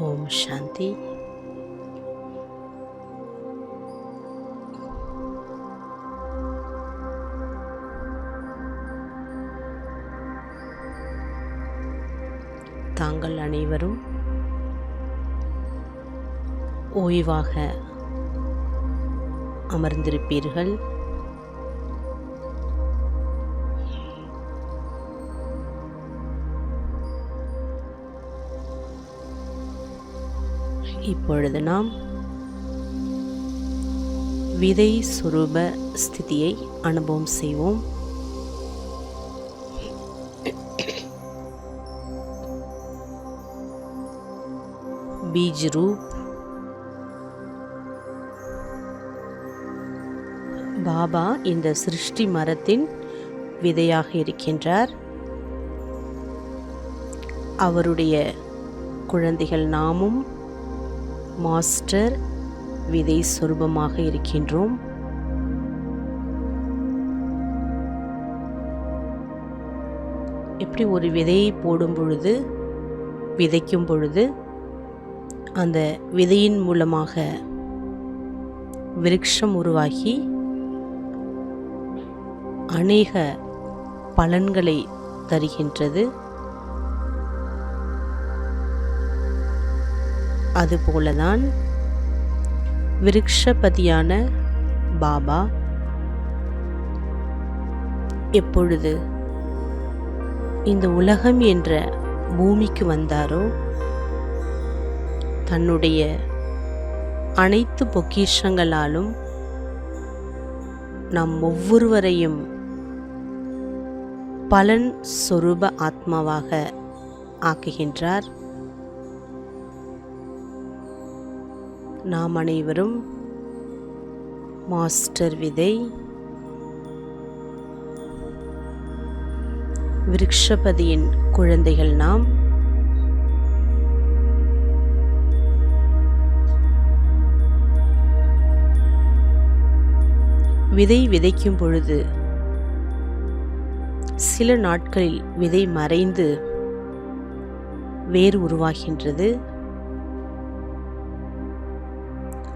ஓம் சாந்தி. தாங்கள் அனைவரும் ஓய்வாக அமர்ந்திருப்பீர்கள். இப்பொழுது நாம் விதை சுரூப ஸ்திதியை அனுபவம் செய்வோம். बीज रूप பாபா இந்த சிருஷ்டி மரத்தின் விதையாக இருக்கின்றார். அவருடைய குழந்தைகள் நாமும் மாஸ்டர் விதை சொரூபமாக இருக்கின்றோம். எப்படி ஒரு விதையை போடும் பொழுது, விதைக்கும் பொழுது அந்த விதையின் மூலமாக விருட்சம் உருவாகி அநேக பலன்களை தருகின்றது. அதுபோலதான் விருட்சபதியான பாபா எப்பொழுது இந்த உலகம் என்ற பூமிக்கு வந்தாரோ, தன்னுடைய அனைத்து பொக்கிஷங்களாலும் நம் ஒவ்வொருவரையும் பலன் சொரூப ஆத்மாவாக ஆக்குகின்றார். நாம் அனைவரும் மாஸ்டர் விதை, விருட்சபதியின் குழந்தைகள். நாம் விதை விதைக்கும் பொழுது சில நாட்களில் விதை மறைந்து வேர் உருவாகின்றது.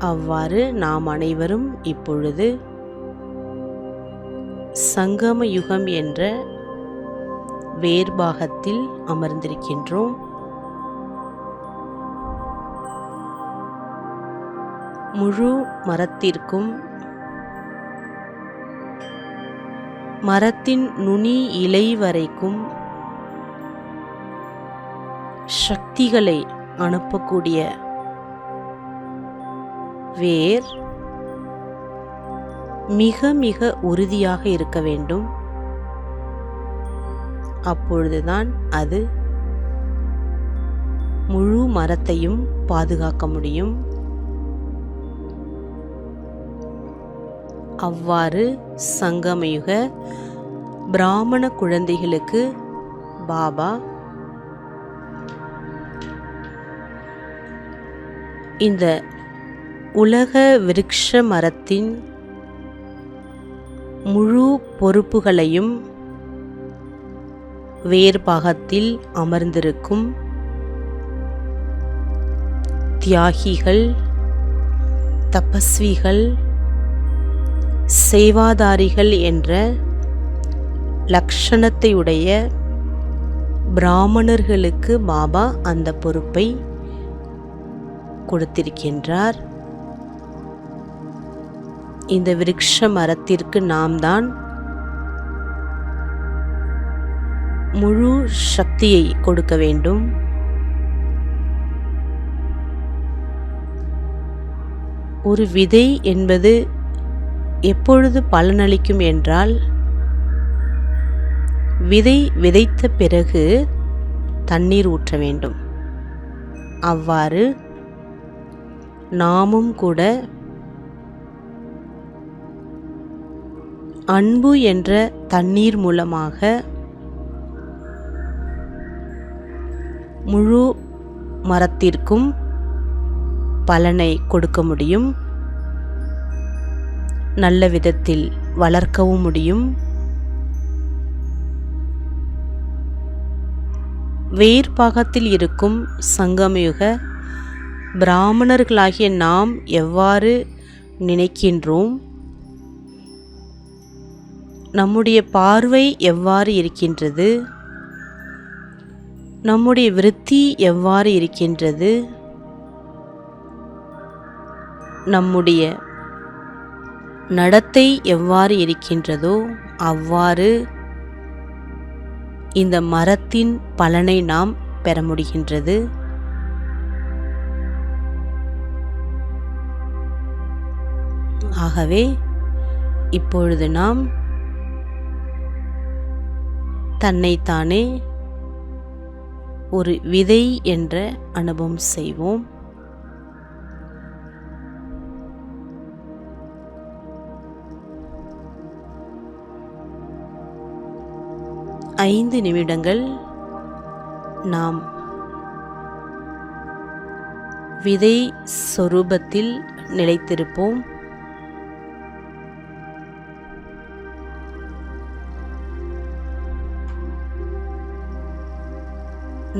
அவ்வாறு நாம் அனைவரும் இப்பொழுது சங்கம யுகம் என்ற வேர்பாகத்தில் அமர்ந்திருக்கின்றோம். முழு மரத்திற்கும் மரத்தின் நுனி இலை வரைக்கும் சக்திகளை அனுப்பக்கூடிய வேர் மிக மிக உறுதியாக இருக்க வேண்டும். அப்பொழுதுதான் அது முழு மரத்தையும் பாதுகாக்க முடியும். அவ்வாறு சங்கமயுக பிராமண குழந்தைகளுக்கு பாபா இந்த உலக விருட்ச மரத்தின் முழு பொறுப்புகளையும் வேர்பாகத்தில் அமர்ந்திருக்கும் தியாகிகள், தபஸ்விகள், சேவாதாரிகள் என்ற லட்சணத்தையுடைய பிராமணர்களுக்கு பாபா அந்த பொறுப்பை கொடுத்திருக்கின்றார். இந்த விருட்ச மரத்திற்கு நாம் தான் முழு சக்தியை கொடுக்க வேண்டும். ஒரு விதை என்பது எப்பொழுது பலனளிக்கும் என்றால், விதை விதைத்த பிறகு தண்ணீர் ஊற்ற வேண்டும். அவ்வாறு நாமும் கூட அன்பு என்ற தண்ணீர் மூலமாக முழு மரத்திற்கும் பலனை கொடுக்க முடியும். நல்ல விதத்தில் வளர்க்கவும் முடியும். வேர்பாகத்தில் இருக்கும் சங்கமயுக பிராமணர்களாகிய நாம் எவ்வாறு நினைக்கின்றோம், நம்முடைய பார்வை எவ்வாறு இருக்கின்றது, நம்முடைய விருத்தி எவ்வாறு இருக்கின்றது, நம்முடைய நடத்தை எவ்வாறு இருக்கின்றதோ அவ்வாறு இந்த மரத்தின் பலனை நாம் பெற முடிகின்றது. ஆகவே இப்பொழுது நாம் தன்னைத்தானே ஒரு விதை என்ற அனுபவம் செய்வோம். ஐந்து நிமிடங்கள் நாம் விதை சொரூபத்தில் நிலைத்திருப்போம்.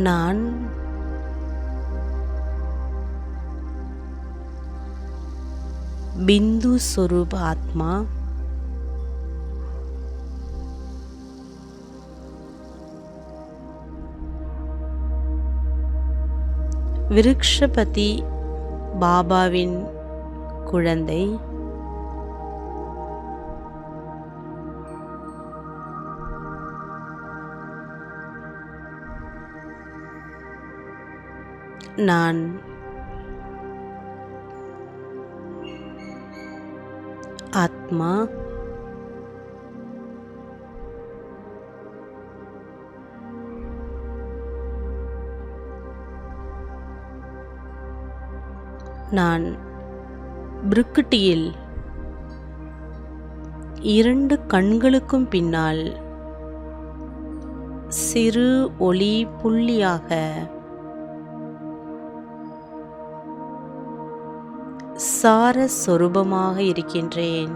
நான் பிந்து சொரூப ஆத்மா, விருக்ஷபதி பாபாவின் குழந்தை, நான் ஆத்மா, நான் பிருக்குட்டியில் இரண்டு கண்களுக்கும் பின்னால் சிறு ஒளி புள்ளியாக சார சொரூபமாக இருக்கின்றேன்.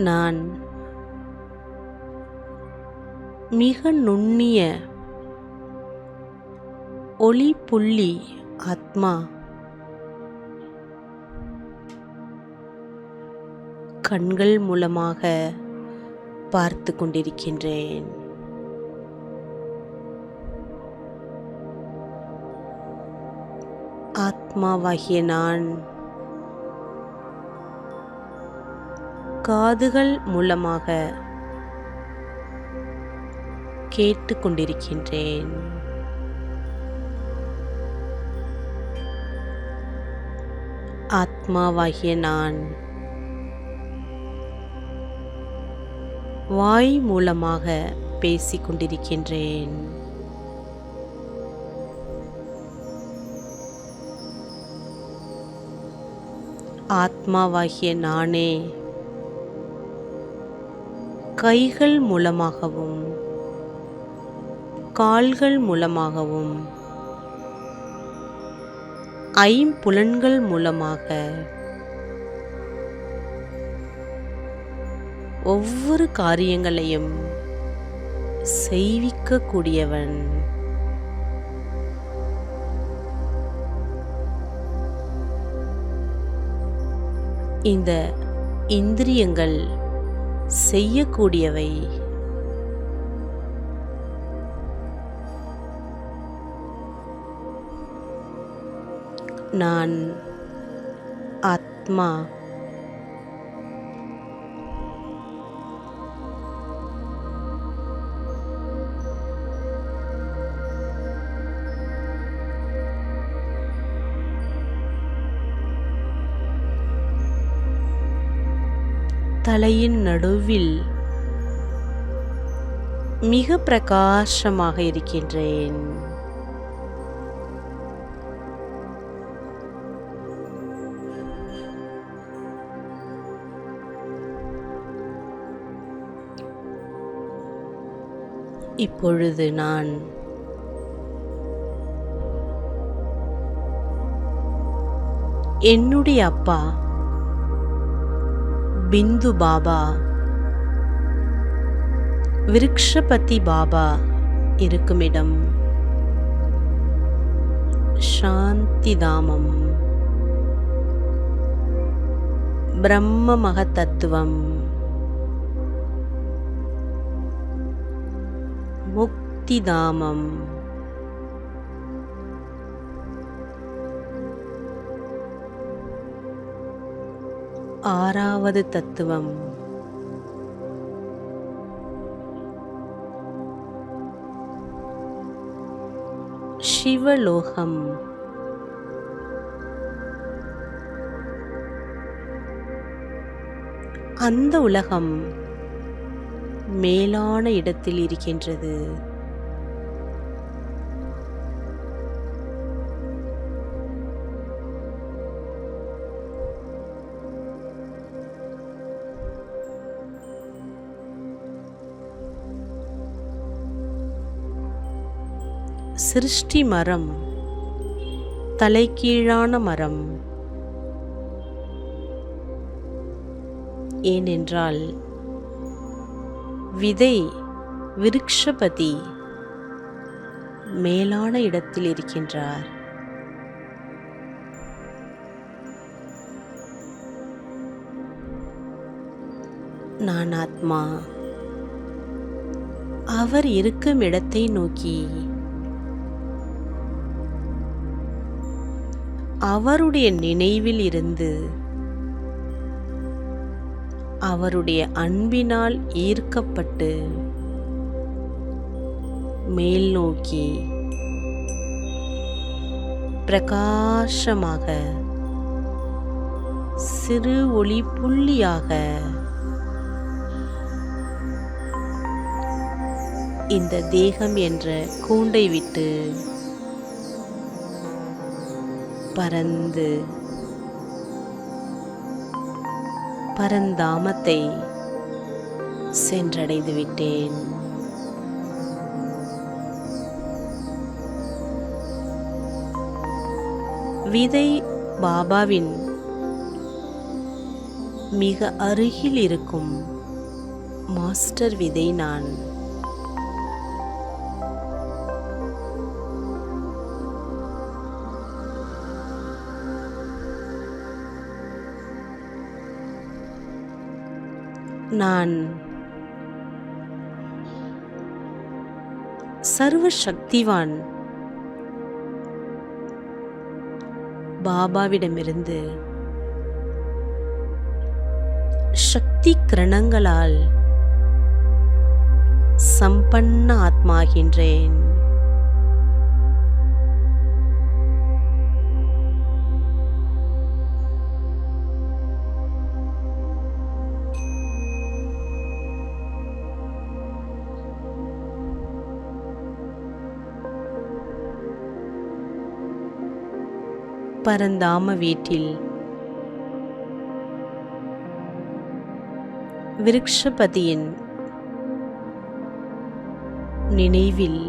நான் மிக நுண்ணிய ஒளி புள்ளி ஆத்மா, கண்கள் மூலமாக பார்த்து கொண்டிருக்கின்றேன். ஆத்மாவாகிய நான் காதுகள் மூலமாக கேட்டு கொண்டிருக்கின்றேன். ஆத்மாவாகிய நான் வாய் மூலமாக பேசிக் கொண்டிருக்கின்றேன். ஆத்மாவாகிய நானே கைகள் மூலமாகவும் கால்கள் மூலமாகவும் ஐம்புலன்கள் மூலமாக ஒவ்வொரு காரியங்களையும் செய்விக்கக்கூடியவன். இந்த இந்திரியங்கள் செய்யக்கூடியவை. நான் ஆத்மா, தலையின் நடுவில் மிக பிரகாசமாக இருக்கின்றேன். இப்பொழுது நான் என்னுடைய அப்பா பிந்து பாபா, விருக்ஷபதி பாபா இருக்குமிடம், சாந்தி தாமம், பிரம்ம மகத்தத்துவம், முக்தி தாமம், ஆறாவது தத்துவம், சிவலோகம், அந்த உலகம் மேலான இடத்தில் இருக்கின்றது. சிருஷ்டி மரம் தலைகீழான மரம். ஏனென்றால் விதை விருக்ஷபதி மேலான இடத்தில் இருக்கின்றார். நான் ஆத்மா. அவர் இருக்கும் இடத்தை நோக்கி அவருடைய நினைவில் இருந்து அவருடைய அன்பினால் ஈர்க்கப்பட்டு மேல் நோக்கி பிரகாசமாக சிறு ஒளி புள்ளியாக இந்த தேகம் என்ற கூண்டை விட்டு பறந்து பரந்தாமத்தை சென்றடைந்து விட்டேன். விதை பாபாவின் மிக அருகில் இருக்கும் மாஸ்டர் விதை நான். நான் சர்வ சக்திவான் பாபாவிடமிருந்து சக்தி கிரணங்களால் சம்பன்ன ஆத்மாகின்றேன். பரந்தாம வீட்டில் விருக்ஷபதியின் நினைவில்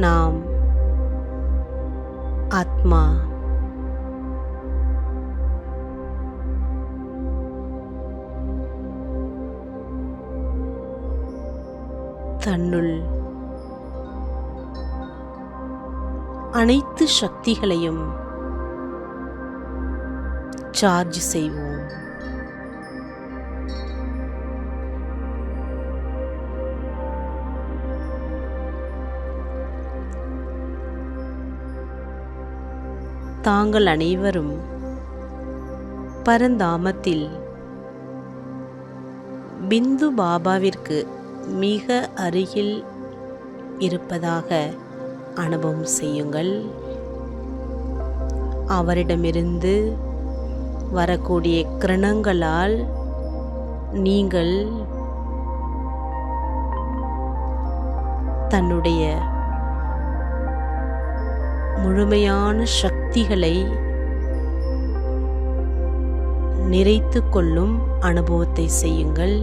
நாம் ஆத்மா தன்னுள் அனைத்து சக்திகளையும் சார்ஜ் செய்வோம். தாங்கள் அனைவரும் பரந்தாமத்தில் பிந்து பாபாவிற்கு மிக அருகில் இருப்பதாக அனுபவம் செய்யுங்கள். அவரிடமிருந்து வரக்கூடிய கிரணங்களால் நீங்கள் தன்னுடைய முழுமையான சக்திகளை நிறைத்து கொள்ளும் அனுபவத்தை செய்யுங்கள்.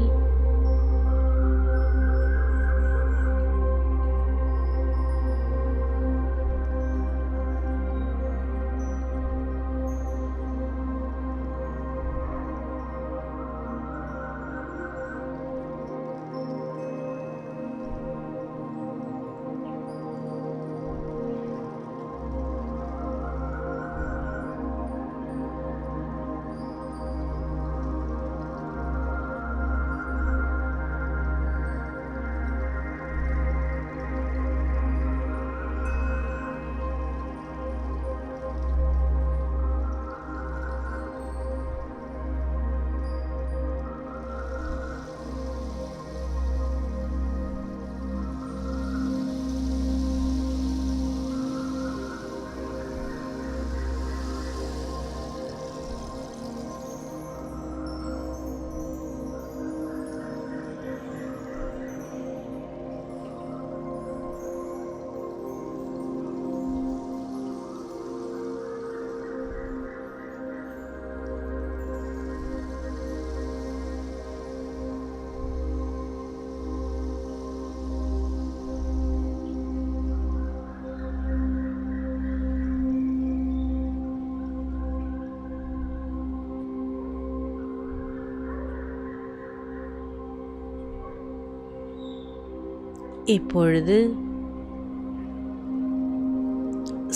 இப்பொழுது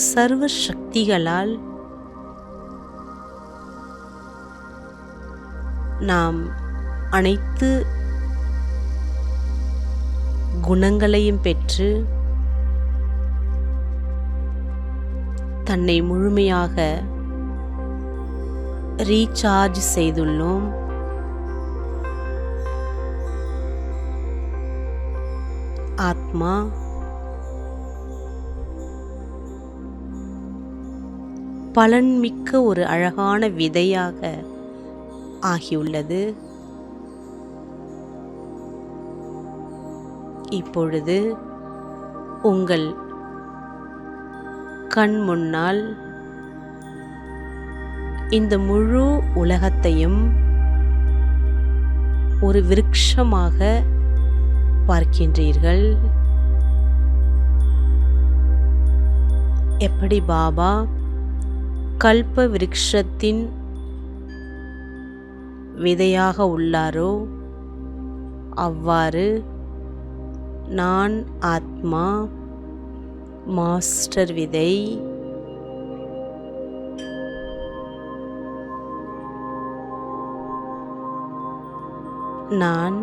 சர்வ சக்திகளால் நாம் அனைத்து குணங்களையும் பெற்று தன்னை முழுமையாக ரீசார்ஜ் செய்துள்ளோம். ஆத்மா பலன்மிக்க ஒரு அழகான விதையாக ஆகியுள்ளது. இப்பொழுது உங்கள் கண் முன்னால் இந்த முழு உலகத்தையும் ஒரு விருட்சமாக பார்க்கின்றீர்கள். எப்படி பாபா கல்ப விருட்சத்தின் விதையாக உள்ளாரோ அவ்வாறு நான் ஆத்மா மாஸ்டர் விதை நான்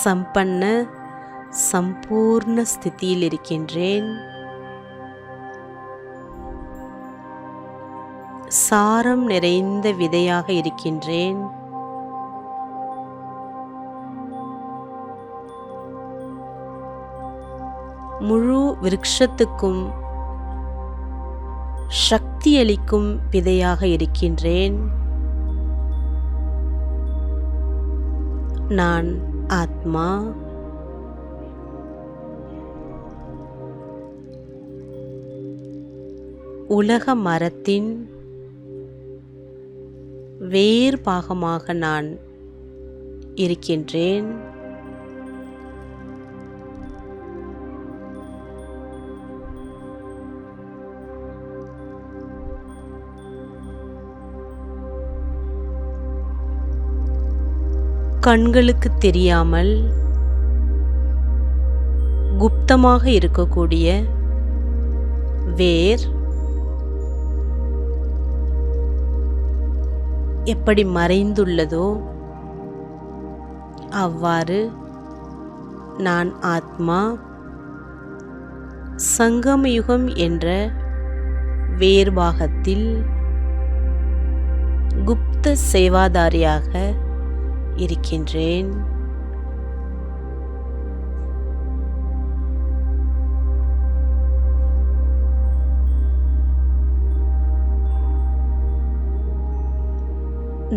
சம்பன்ன சம்பூர்ண ஸ்திதியில் இருக்கின்றேன். சாரம் நிறைந்த விதையாக இருக்கின்றேன். முழு விருட்சத்துக்கும் சக்தியளிக்கும் விதையாக இருக்கின்றேன். நான் ஆத்மா உலக மரத்தின் வேர் பாகமாக நான் இருக்கின்றேன். கண்களுக்கு தெரியாமல் குப்தமாக இருக்கக்கூடிய வேர் எப்படி மறைந்துள்ளதோ அவ்வாறு நான் ஆத்மா சங்கமயுகம் என்ற வேர்பாகத்தில் குப்த சேவாதாரியாக இருக்கின்றேன்.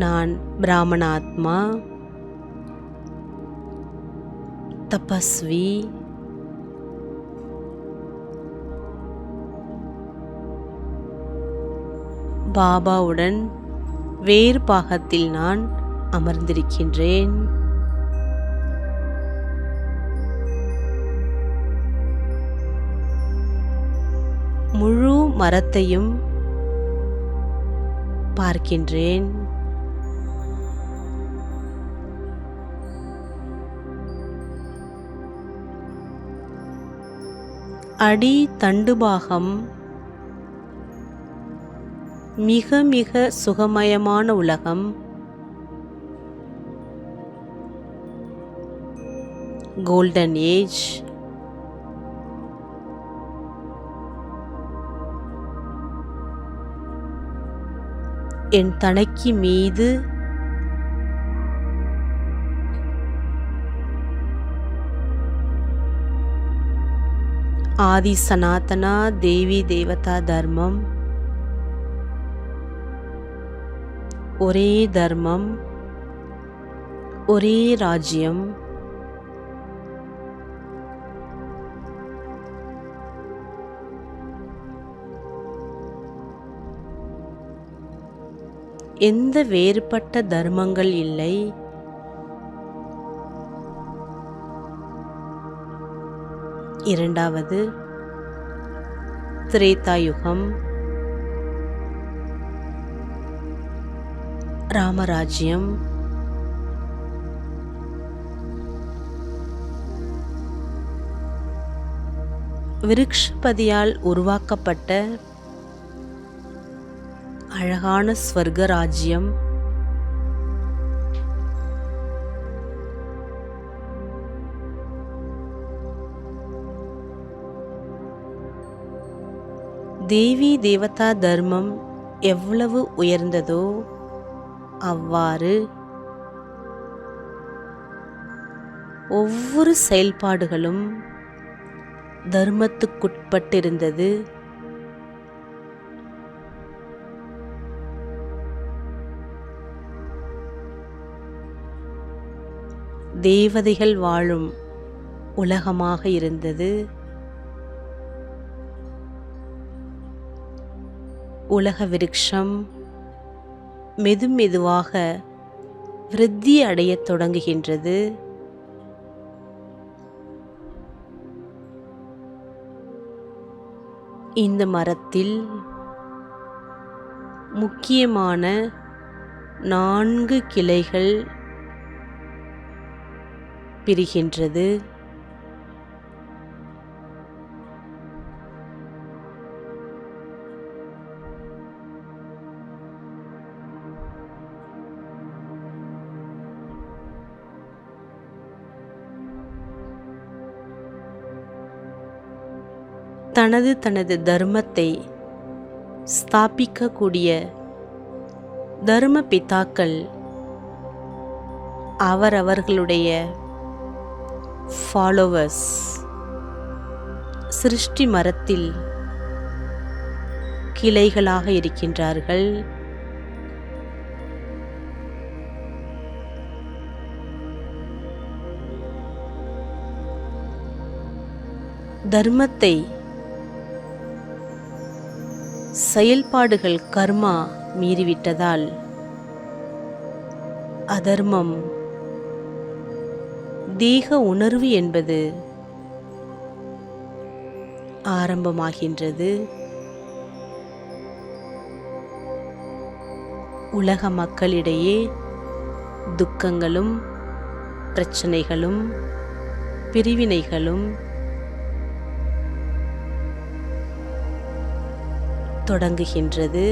நான் பிராமணாத்மா தபஸ்வி பாபாவுடன் வேறு பாகத்தில் நான் அமர்ந்திருக்கின்றேன். முழு மரத்தையும் பார்க்கின்றேன். அடி தண்டுபாகம் மிக மிக சுகமயமான உலகம். Golden age. என் தனக்கி மீது ஆதி சனாதனா தேவி தேவதா தர்மம், ஒரே தர்மம், ஒரே ராஜ்யம், எந்த வேறுபட்ட தர்மங்கள் இல்லை. இரண்டாவது திரேதாயுகம், ராமராஜ்யம். விருக்ஷபதியால் உருவாக்கப்பட்ட அழகான ஸ்வர்க ராஜ்யம் தேவி தேவதா தர்மம் எவ்வளவு உயர்ந்ததோ அவ்வாறு ஒவ்வொரு செயல்பாடுகளும் தர்மத்துக்குட்பட்டிருந்தது. தேவதைகள் வாழும் உலகமாக இருந்தது. உலக விருட்சம் மெதுமெதுவாக விருத்தி அடையத் தொடங்குகின்றது. இந்த மரத்தில் முக்கியமான 4 கிளைகள் பிரிகின்றது. தனது தர்மத்தை ஸ்தாபிக்கக்கூடிய தர்ம பிதாக்கள் அவரவர்களுடைய ஃபாலோவர்ஸ் சிருஷ்டி மரத்தில் கிளைகளாக இருக்கின்றார்கள். தர்மத்தை செயல்பாடுகள் கர்மா மீறிவிட்டதால் அதர்மம் தேக உணர்வு என்பது ஆரம்பமாகின்றது. உலக மக்களிடையே துக்கங்களும் பிரச்சனைகளும் பிரிவினைகளும் தொடங்குகின்றது.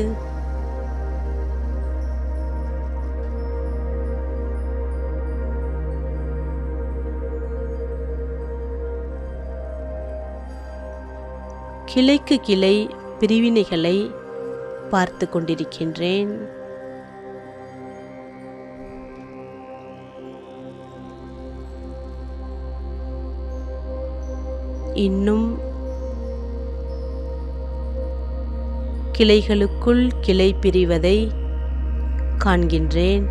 கிளைக்கு கிளை பிரிவினைகளை பார்த்து கொண்டிருக்கின்றேன். இன்னும் கிளைகளுக்குள் கிளை பிரிவதை காண்கின்றேன்.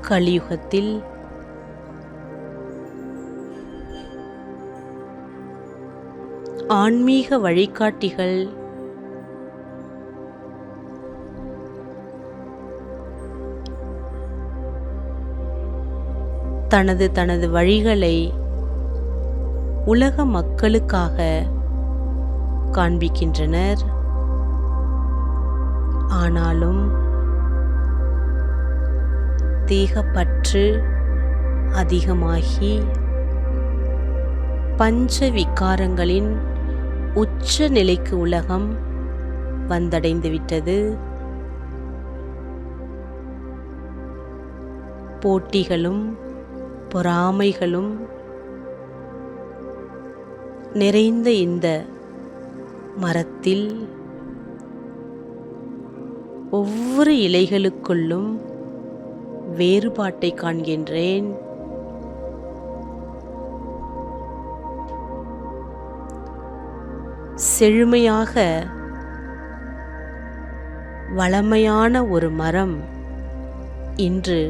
கலியுகத்தில் ஆன்மீக வழிகாட்டிகள் தனது வழிகளை உலக மக்களுக்காக காண்பிக்கின்றனர். ஆனாலும் தேகப்பற்று அதிகமாகி பஞ்ச விகாரங்களின் உச்ச நிலைக்கு உலகம் வந்தடைந்துவிட்டது. போட்டிகளும் பொறாமைகளும் நிறைந்த இந்த மரத்தில் ஒவ்வொரு இலைகளுக்குள்ளும் வேறுபாட்டை காண்கின்றேன். செழுமையாக வளமையான ஒரு மரம் இன்று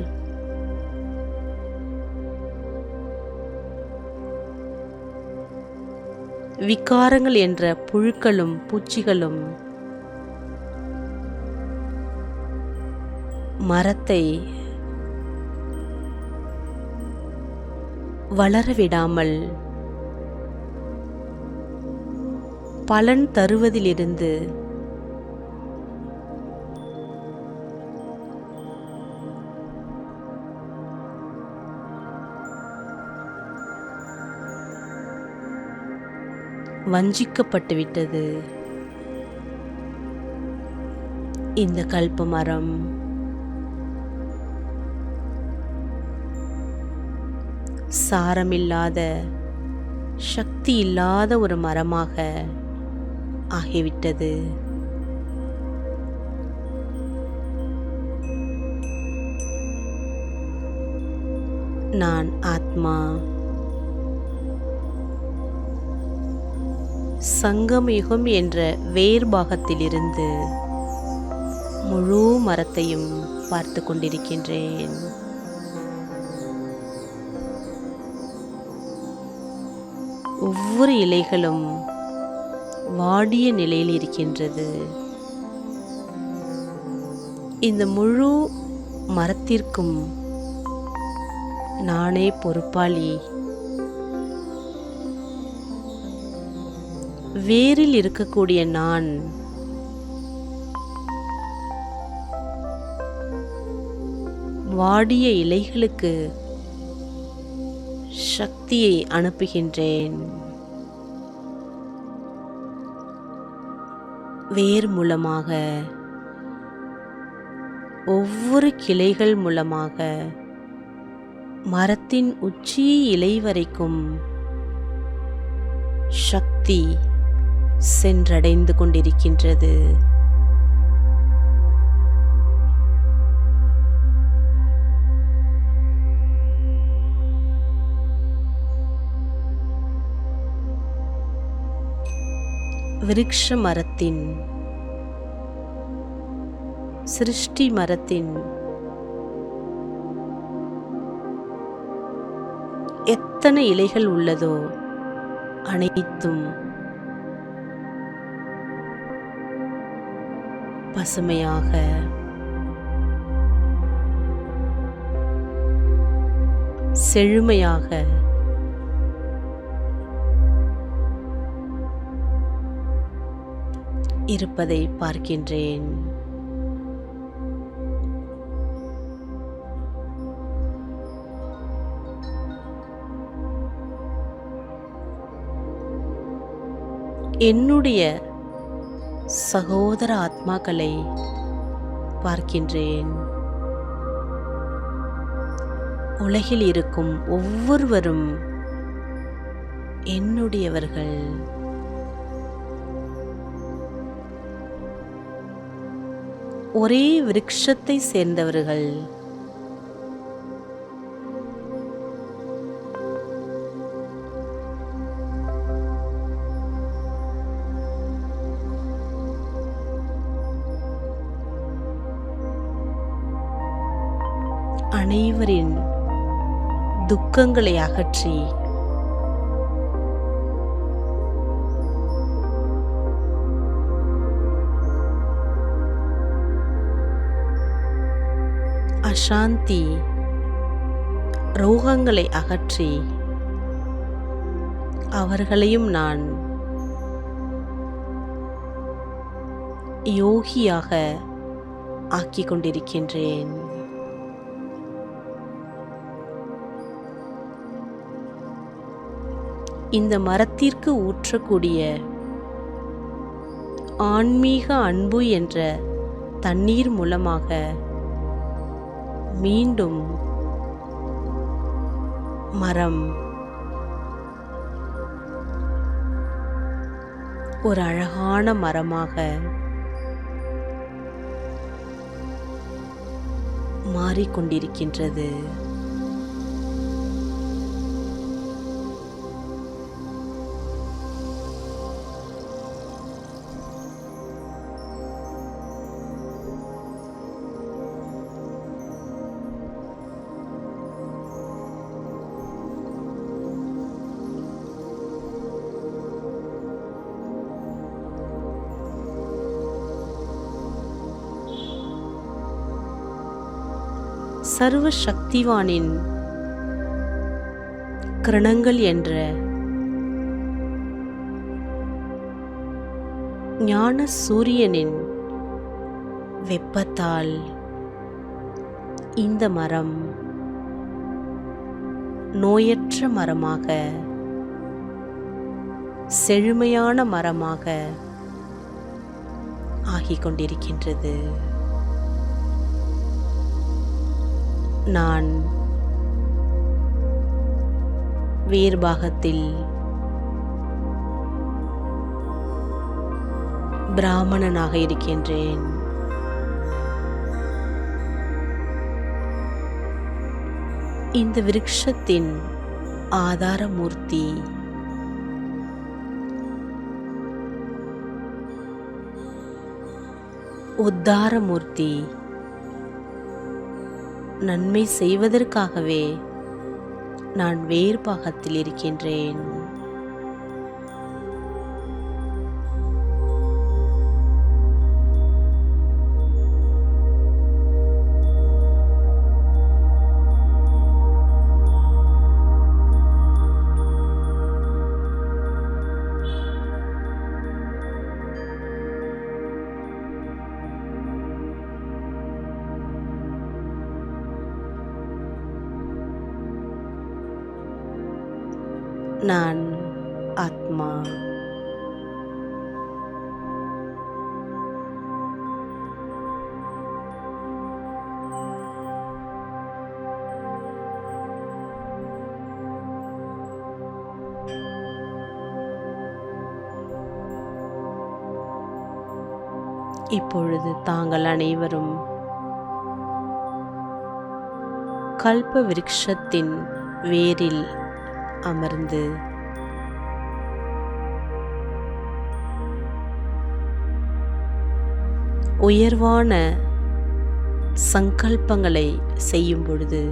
விகாரங்கள் என்ற புழுக்களும் பூச்சிகளும் மரத்தை வளரவிடாமல் பலன் தருவதிலிருந்து வஞ்சிக்கப்பட்டு விட்டது. இந்த கல்ப மரம் சாரமில்லாத, சக்தி இல்லாத ஒரு மரமாக ஆகிவிட்டது. நான் ஆத்மா. சங்கமயுகம் என்ற வேர்பாகத்திலிருந்து முழு மரத்தையும் பார்த்து கொண்டிருக்கின்றேன். ஒவ்வொரு இலைகளும் வாடிய நிலையில் இருக்கின்றது. இந்த முழு மரத்திற்கும் நானே பொறுப்பாளி. வேரில் இருக்கக்கூடிய நான் வாடிய இலைகளுக்கு சக்தியை அனுப்புகின்றேன். வேர் மூலமாக, ஒவ்வொரு கிளைகள் மூலமாக, மரத்தின் உச்சி இலை வரைக்கும் சக்தி சென்றடைந்து கொண்டிருக்கின்றது. விருக்ஷ மரத்தின், சிருஷ்டி மரத்தின் எத்தனை இலைகள் உள்ளதோ அனைத்தும் பசுமையாக, செழுமையாக, இருப்பதை பார்க்கின்றேன். என்னுடைய சகோதர ஆத்மாக்களை பார்க்கின்றேன். உலகில் இருக்கும் ஒவ்வொருவரும் என்னுடையவர்கள். ஒரே விருட்சத்தை சேர்ந்தவர்கள். அனைவரின் துக்கங்களை அகற்றி அசாந்தி, ரோகங்களை அகற்றி அவர்களையும் நான் யோகியாக ஆக்கிக் கொண்டிருக்கின்றேன். இந்த மரத்திற்கு ஊற்றக்கூடிய ஆன்மீக அன்பு என்ற தண்ணீர் மூலமாக மீண்டும் மரம் ஒரு அழகான மரமாக மாறிக்கொண்டிருக்கின்றது. சர்வ சக்திவானின் கிரணங்கள் என்ற ஞான சூரியனின் வெப்பத்தால் இந்த மரம் நோயற்ற மரமாக செழுமையான மரமாக ஆகிக் கொண்டிருக்கின்றது. நான் வேர் பாகத்தில் பிராமணனாக இருக்கின்றேன். இந்த விருட்சத்தின் ஆதாரமூர்த்தி உத்தாரமூர்த்தி நன்மை செய்வதற்காகவே நான் வேர் பாகத்தில் இருக்கின்றேன். நான் ஆத்மா. இப்பொழுது தாங்கள் அனைவரும் கல்ப விருட்சத்தின் வேரில் அமர்ந்து உயர்வான சங்கல்பங்களை செய்யும் பொழுது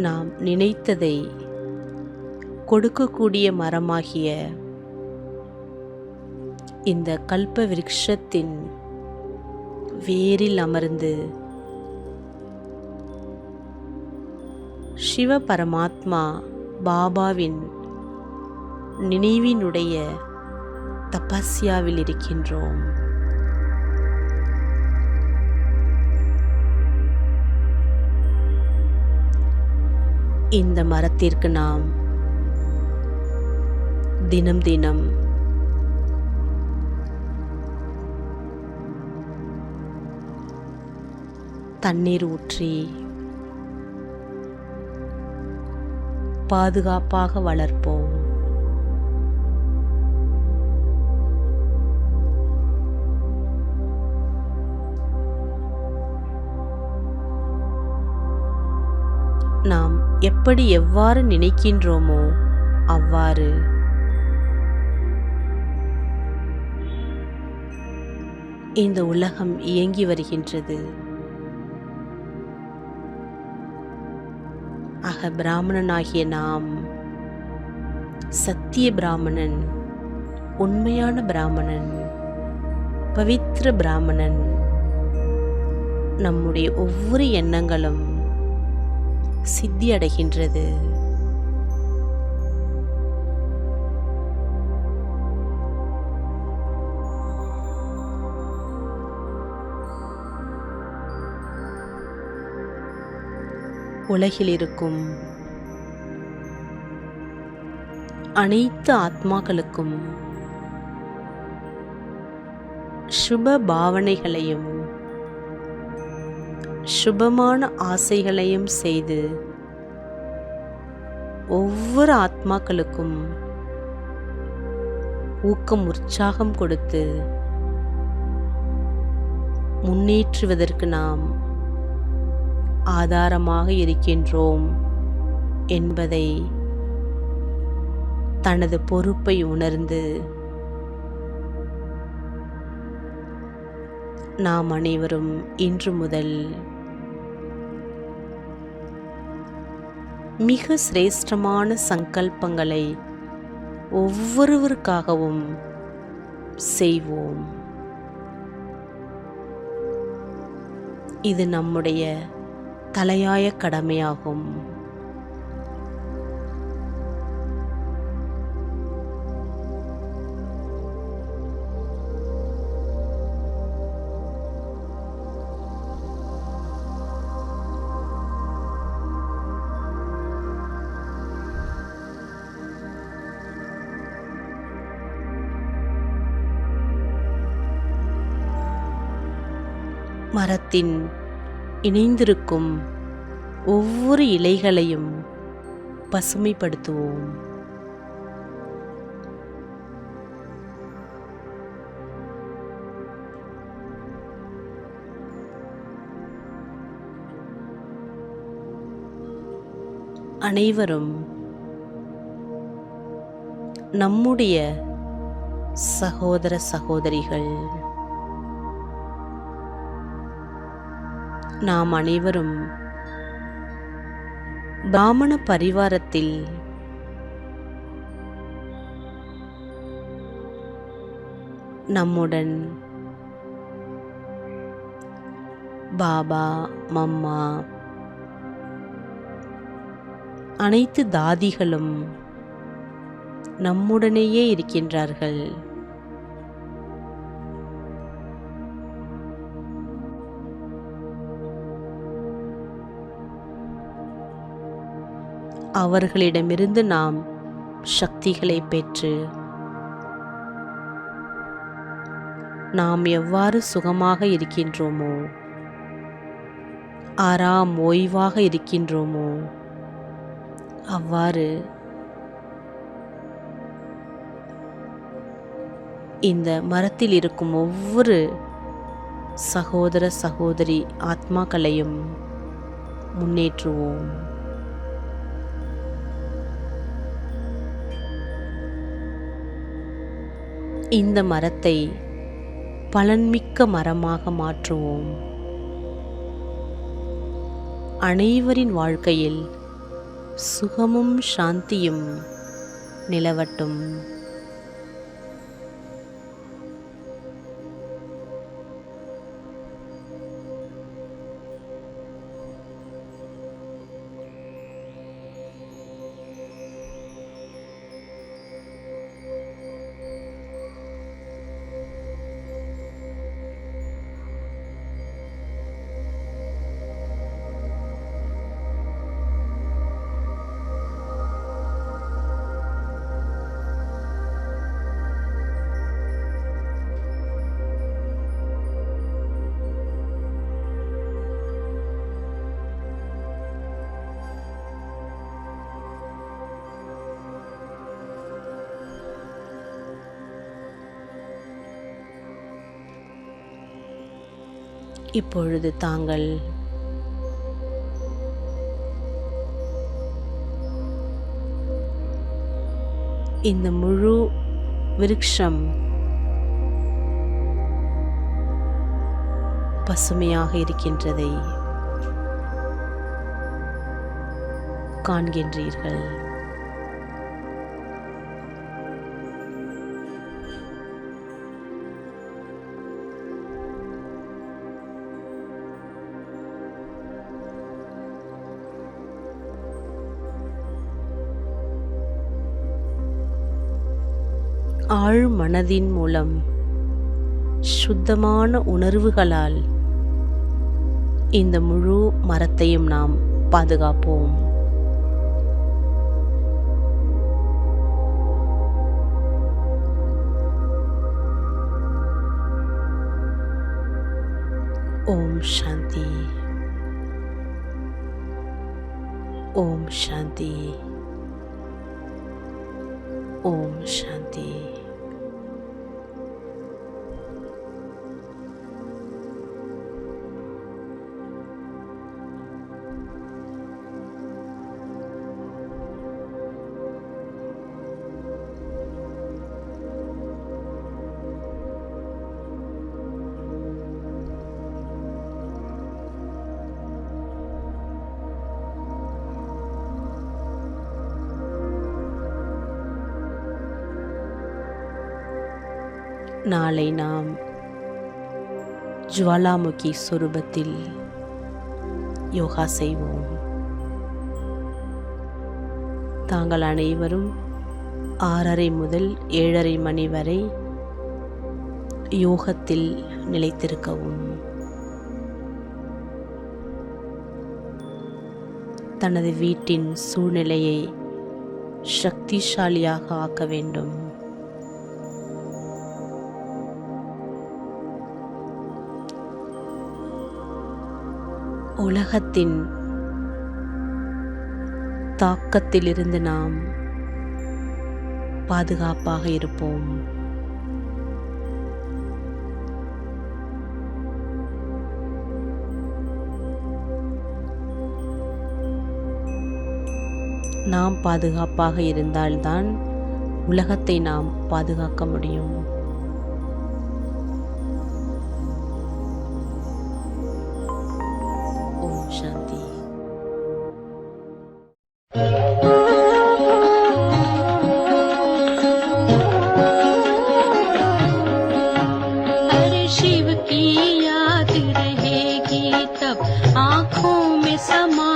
நாம் நினைத்ததை கொடுக்கக்கூடிய மரமாகிய இந்த கல்ப விருட்சத்தின் வேரில் அமர்ந்து சிவ பரமாத்மா பாபாவின் நினைவினுடைய தபஸ்யாவில் இருக்கின்றோம். இந்த மரத்திற்கு நாம் தினம் தினம் தண்ணீர் ஊற்றி பாதுகாப்பாக வளர்ப்போம். நாம் எவ்வாறு நினைக்கின்றோமோ அவ்வாறு இந்த உலகம் இயங்கி வருகின்றது. ஆக பிராமணனாகிய நாம் சத்திய பிராமணன், உண்மையான பிராமணன், பவித்திர பிராமணன். நம்முடைய ஒவ்வொரு எண்ணங்களும் சித்தி அடைகின்றது. உலகில் இருக்கும் அனைத்து ஆத்மாக்களுக்கும் சுப பாவனைகளையும் சுபமான ஆசைகளையும் செய்து ஒவ்வொரு ஆத்மாக்களுக்கும் ஊக்கம் உற்சாகம் கொடுத்து முன்னேற்றுவதற்கு நாம் ஆதாரமாக இருக்கின்றோம் என்பதை தனது பொறுப்பை உணர்ந்து நாம் அனைவரும் இன்று முதல் மிக சிரேஷ்டமான சங்கல்பங்களை ஒவ்வொருவருக்காகவும் செய்வோம். இது நம்முடைய தலையாய கடமையாகும். மரத்தின் இணைந்திருக்கும் ஒவ்வொரு இலைகளையும் பசுமைப்படுத்துவோம். அனைவரும் நம்முடைய சகோதர சகோதரிகள். நாம் அனைவரும் பிராமண பரிவாரத்தில் நம்முடன் பாபா, மம்மா, அனைத்து தாதிகளும் நம்முடனேயே இருக்கின்றார்கள். அவர்களிடமிருந்து நாம் சக்திகளை பெற்று நாம் எவ்வாறு சுகமாக இருக்கின்றோமோ, ஆறாம் ஓய்வாக இருக்கின்றோமோ, அவ்வாறு இந்த மரத்தில் இருக்கும் ஒவ்வொரு சகோதர சகோதரி ஆத்மாக்களையும் முன்னேற்றுவோம். இந்த மரத்தை பலன்மிக்க மரமாக மாற்றுவோம். அனைவரின் வாழ்க்கையில் சுகமும் சாந்தியும் நிலவட்டும். இப்பொழுது தாங்கள் இந்த முழு விருட்சம் பசுமையாக இருக்கின்றதை காண்கின்றீர்கள். ஆழ் மனதின் மூலம் சுத்தமான உணர்வுகளால் இந்த முழு மரத்தையும் நாம் பாதுகாப்போம். ஓம் சாந்தி. ஓம் சாந்தி. ஓம் சாந்தி. நாளை நாம் ஜுவாலாமுகி சொரூபத்தில் யோகா செய்வோம். தாங்கள் அனைவரும் 6:30 முதல் 7:30 மணி வரை யோகத்தில் நிலைத்திருக்கவும், தனது வீட்டின் சூழ்நிலையை சக்திசாலியாக ஆக்க வேண்டும். உலகத்தின் தாக்கத்திலிருந்து நாம் பாதுகாப்பாக இருப்போம். நாம் பாதுகாப்பாக இருந்தால்தான் உலகத்தை நாம் பாதுகாக்க முடியும். ஓம் சாந்தி. हर शिव की याद रहेगी तब आँखों में समा